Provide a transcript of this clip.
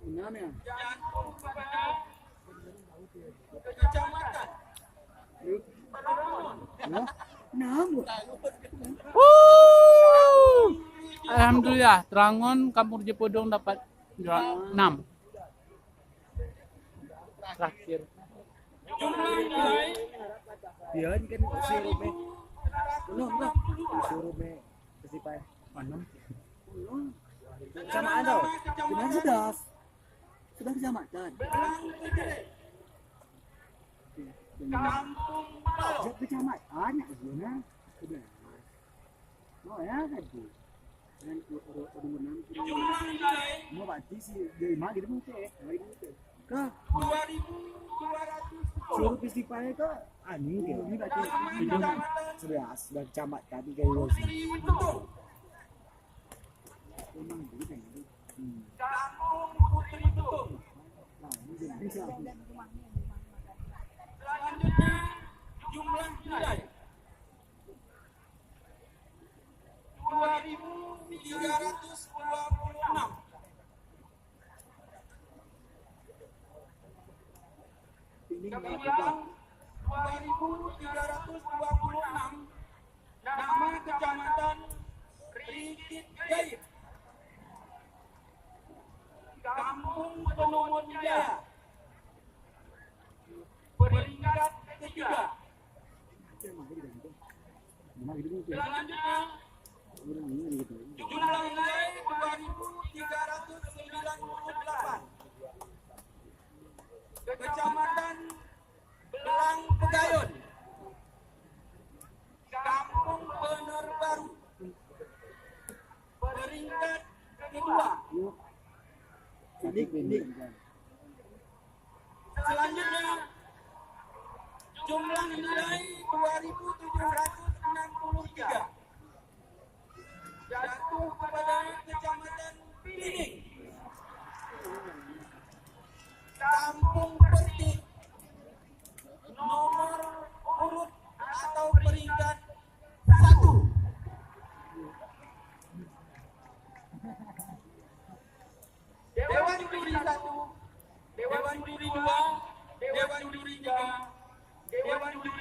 Enam ya? Jatuh pada kecamatan. Ya? Enam. Alhamdulillah, Trangon Kampung Jepodong dapat juara 6. Terakhir. Jumlah nilai Dia kan suruh me. Belum lah. Suruh me. Kesipai. Mana? Kecamatan tau. Benar sudah. Sudah kecamatan. Kampung Palau. Jadi kecamatan ya gimana? Sudah. Oh ya tadi. Dan orang Jumlah nilai mau berarti sih dari mana gitu mungkin ya. Kah? 2.210. Suruh festivalnya ke ani ke ini berarti sudah kecamatan tiga ribu sih. Betul. Memang gitu kan itu. Kampung Putri Betul. Nah, ini bisa. Selanjutnya jumlah nilai 2.326. Ini Kemudian 2.326 nama kecamatan Rigit Gaib, Kampung Penomon Jaya, peringkat ketiga. memang gitu mungkin. Selanjutnya Orang ini gitu. jumlah nilai 2.398, Kecamatan Belang Pegayun, Kampung Bener Baru, peringkat kedua. Yuk. Ini. Selanjutnya jumlah nilai 2.763 jatuh kepada Kecamatan Pining, Kampung Pertik, nomor urut atau peringkat 1. Dewan Juri 1, Dewan Juri 2, Dewan Juri 3, Dewan Juri